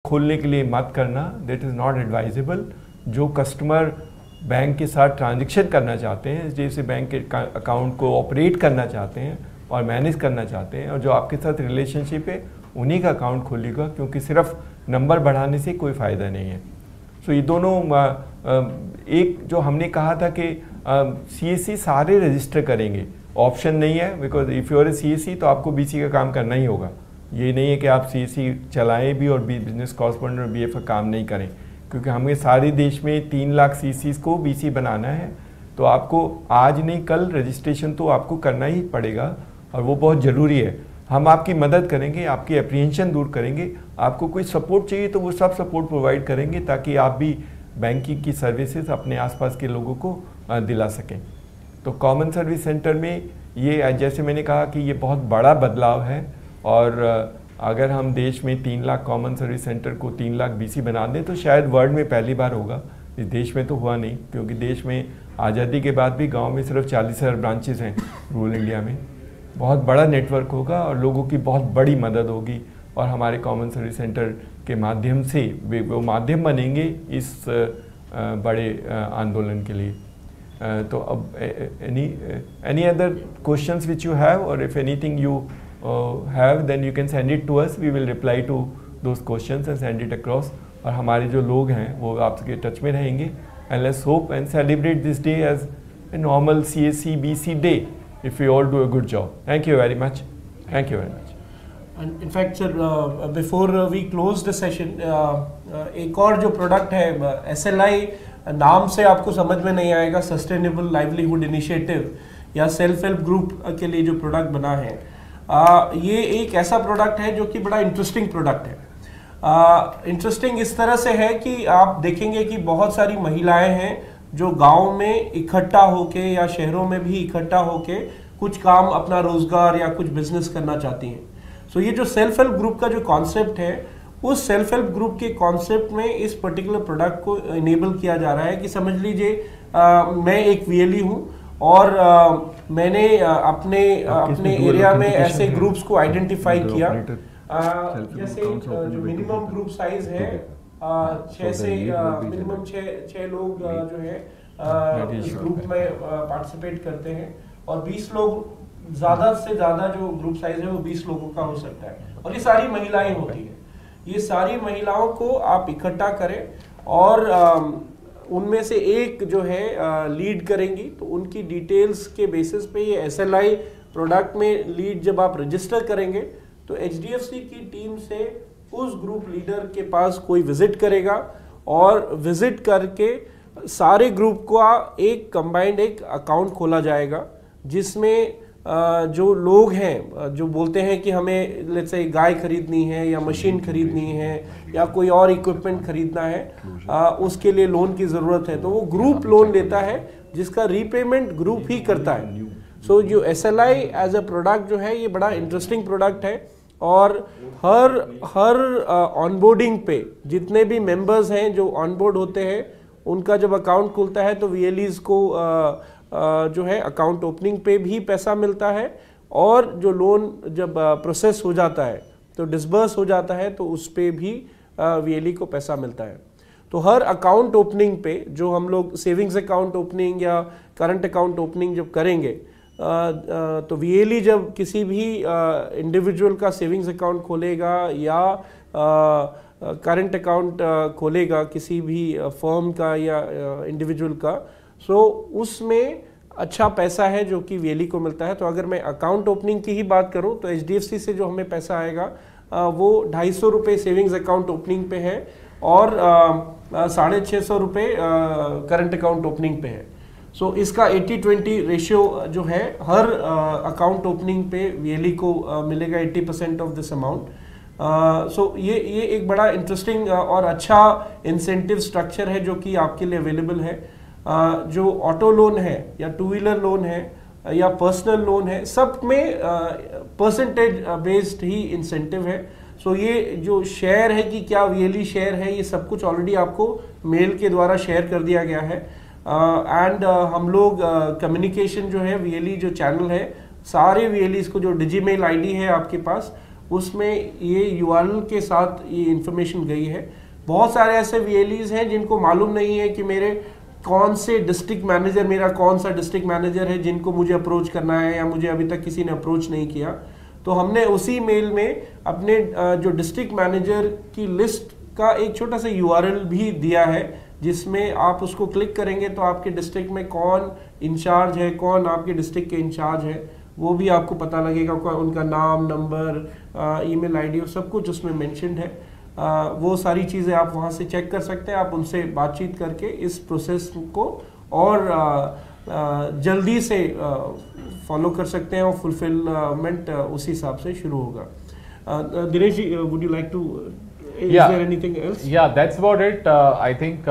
खोलने के लिए मत करना, दैट इज़ नॉट एडवाइजेबल। जो कस्टमर बैंक के साथ ट्रांजेक्शन करना चाहते हैं, जैसे बैंक के अकाउंट को ऑपरेट करना चाहते हैं और मैनेज करना चाहते हैं और जो आपके साथ रिलेशनशिप है, उन्हीं का अकाउंट खोलेगा, क्योंकि सिर्फ नंबर बढ़ाने से कोई फ़ायदा नहीं है। सो ये दोनों एक जो हमने कहा था कि CSC सारे रजिस्टर करेंगे, ऑप्शन नहीं है, because if you are a CSC तो आपको BC का काम करना ही होगा। ये नहीं है कि आप CSC चलाएं भी और बिजनेस कॉरेस्पॉन्डेंट और BF का काम नहीं करें, क्योंकि हमें सारे देश में 3 लाख CSCs को BC बनाना है। तो आपको आज नहीं कल रजिस्ट्रेशन तो आपको करना ही पड़ेगा और वो बहुत ज़रूरी है। हम आपकी मदद करेंगे, आपकी एप्रीहेंशन दूर करेंगे, आपको कोई सपोर्ट चाहिए तो वो सब सपोर्ट प्रोवाइड करेंगे, ताकि आप भी बैंकिंग की सर्विसेज अपने आसपास के लोगों को दिला सकें। तो कॉमन सर्विस सेंटर में ये, जैसे मैंने कहा कि ये बहुत बड़ा बदलाव है, और अगर हम देश में 3 लाख कॉमन सर्विस सेंटर को 3 लाख BC बना दें तो शायद वर्ल्ड में पहली बार होगा। इस देश में तो हुआ नहीं, क्योंकि देश में आज़ादी के बाद भी गांव में सिर्फ 40,000 ब्रांचेस हैं रूरल इंडिया में। बहुत बड़ा नेटवर्क होगा और लोगों की बहुत बड़ी मदद होगी, और हमारे कॉमन सर्विस सेंटर के माध्यम से वो माध्यम बनेंगे इस बड़े आंदोलन के लिए। तो अब any other questions which you have, और if anything you have, then you can send it to us. We will reply to those questions and send it across. और हमारे जो लोग हैं वो आपके टच में रहेंगे, and let's hope and celebrate this day as a normal CSC BC day if we all do a good job. Thank you very much. Thank you very much. And in fact sir, before we close the session, एक और जो product है SLI, नाम से आपको समझ में नहीं आएगा, सस्टेनेबल लाइवलीहुड इनिशिएटिव या सेल्फ हेल्प ग्रुप के लिए जो प्रोडक्ट बना है, ये एक ऐसा प्रोडक्ट है जो कि बड़ा इंटरेस्टिंग प्रोडक्ट है। इंटरेस्टिंग इस तरह से है कि आप देखेंगे कि बहुत सारी महिलाएं हैं जो गांव में इकट्ठा होके या शहरों में भी इकट्ठा होके कुछ काम, अपना रोजगार या कुछ बिजनेस करना चाहती हैं। सो ये जो सेल्फ हेल्प ग्रुप का जो कॉन्सेप्ट है, उस सेल्फ हेल्प ग्रुप के कॉन्सेप्ट में इस पर्टिकुलर प्रोडक्ट को इनेबल किया जा रहा है कि समझ लीजिए मैं एक VLE हूँ और मैंने अपने एरिया में ऐसे ग्रुप्स को आइडेंटिफाई किया, जैसे जो मिनिमम ग्रुप साइज है 6 से मिनिमम 6 लोग जो है इस ग्रुप में पार्टिसिपेट करते हैं, और 20 लोग, ज़्यादा से ज़्यादा जो ग्रुप साइज है वो 20 लोगों का हो सकता है, और ये सारी महिलाएं होती हैं। ये सारी महिलाओं को आप इकट्ठा करें और उनमें से एक जो है लीड करेंगी, तो उनकी डिटेल्स के बेसिस पे ये SLI प्रोडक्ट में लीड जब आप रजिस्टर करेंगे तो HDFC की टीम से उस ग्रुप लीडर के पास कोई विजिट करेगा, और विजिट करके सारे ग्रुप का एक कंबाइंड एक अकाउंट खोला जाएगा, जिसमें जो लोग हैं जो बोलते हैं कि हमें लेट्स से गाय खरीदनी है या मशीन खरीदनी है या कोई और इक्विपमेंट खरीदना है, उसके लिए लोन की ज़रूरत है, तो वो ग्रुप लोन लेता है जिसका रीपेमेंट ग्रुप ही करता है। सो जो SLI एज अ प्रोडक्ट जो है ये बड़ा इंटरेस्टिंग प्रोडक्ट है, और हर ऑनबोर्डिंग पे जितने भी मेंबर्स हैं जो ऑनबोर्ड होते हैं, उनका जब अकाउंट खुलता है तो VLEs को जो है अकाउंट ओपनिंग पे भी पैसा मिलता है, और जो लोन जब प्रोसेस हो जाता है तो डिसबर्स हो जाता है तो उस पे भी VLE को पैसा मिलता है। तो हर अकाउंट ओपनिंग पे जो हम लोग सेविंग्स अकाउंट ओपनिंग या करंट अकाउंट ओपनिंग जब करेंगे, तो VLE जब किसी भी इंडिविजुअल का सेविंग्स अकाउंट खोलेगा या करंट अकाउंट खोलेगा किसी भी फर्म का या इंडिविजुअल का, सो उसमें अच्छा पैसा है जो कि VLE को मिलता है। तो अगर मैं अकाउंट ओपनिंग की ही बात करूं तो HDFC से जो हमें पैसा आएगा वो 250 रुपये सेविंग्स अकाउंट ओपनिंग पे है, और 650 रुपये करंट अकाउंट ओपनिंग पे है। सो इसका 80-20 रेशियो जो है हर अकाउंट ओपनिंग पे VLE को मिलेगा 80% ऑफ दिस अमाउंट। सो ये एक बड़ा इंटरेस्टिंग और अच्छा इंसेंटिव स्ट्रक्चर है जो कि आपके लिए अवेलेबल है। जो ऑटो लोन है या 2 व्हीलर लोन है या पर्सनल लोन है, सब में परसेंटेज बेस्ड ही इंसेंटिव है। सो ये जो शेयर है कि क्या VLE शेयर है, ये सब कुछ ऑलरेडी आपको मेल के द्वारा शेयर कर दिया गया है। एंड हम लोग कम्युनिकेशन जो है VLE जो चैनल है, सारे VLEs को जो डिजीमेल ID है आपके पास, उसमें ये URL के साथ ये इंफॉर्मेशन गई है। बहुत सारे ऐसे VLEs हैं जिनको मालूम नहीं है कि मेरे कौन से डिस्ट्रिक्ट मैनेजर, मेरा कौन सा डिस्ट्रिक्ट मैनेजर है जिनको मुझे अप्रोच करना है, या मुझे अभी तक किसी ने अप्रोच नहीं किया। तो हमने उसी मेल में अपने जो डिस्ट्रिक्ट मैनेजर की लिस्ट का एक छोटा सा URL भी दिया है, जिसमें आप उसको क्लिक करेंगे तो आपके डिस्ट्रिक्ट में कौन इंचार्ज है, कौन आपके डिस्ट्रिक्ट के इंचार्ज है, वो भी आपको पता लगेगा। उनका नाम, नंबर, ईमेल आईडी सब कुछ उसमें मेंशन्ड है। वो सारी चीज़ें आप वहाँ से चेक कर सकते हैं। आप उनसे बातचीत करके इस प्रोसेस को और जल्दी से फॉलो कर सकते हैं और फुलफिलमेंट उसी हिसाब से शुरू होगा। Dinesh ji, would you like to Is there anything else? Yeah, that's about it. I think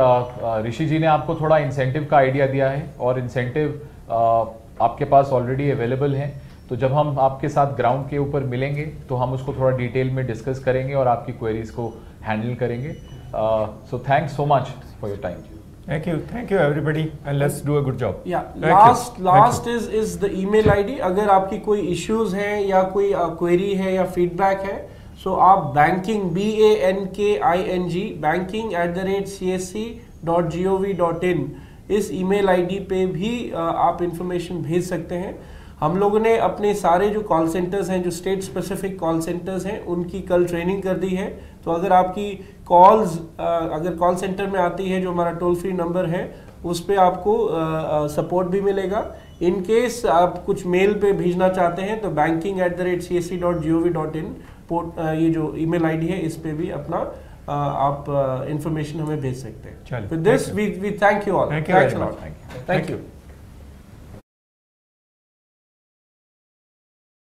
ऋषि जी ने आपको थोड़ा इंसेंटिव का आइडिया दिया है, और इंसेंटिव आपके पास ऑलरेडी अवेलेबल है। तो जब हम आपके साथ ग्राउंड के ऊपर मिलेंगे तो हम उसको थोड़ा डिटेल में डिस्कस करेंगे और आपकी क्वेरीज को हैंडल करेंगे। So thanks so much for your time. Thank you everybody, and let's do a good job. Yeah, last is the email ID। अगर आपकी कोई इश्यूज हैं या कोई क्वेरी है या फीडबैक है, सो आप banking banking@csc.gov.in इस email ID पे भी आप इंफॉर्मेशन भेज सकते हैं। हम लोगों ने अपने सारे जो कॉल सेंटर्स हैं, जो स्टेट स्पेसिफिक कॉल सेंटर्स हैं, उनकी कल ट्रेनिंग कर दी है। तो अगर आपकी कॉल्स अगर कॉल सेंटर में आती है, जो हमारा टोल फ्री नंबर है, उस पर आपको सपोर्ट भी मिलेगा। इन केस आप कुछ मेल पे भेजना चाहते हैं तो banking@csc.gov.in ये जो ईमेल आईडी है, इस पे भी अपना आप इंफॉर्मेशन हमें भेज सकते हैं। चलिए, with this we thank you all. Thank you.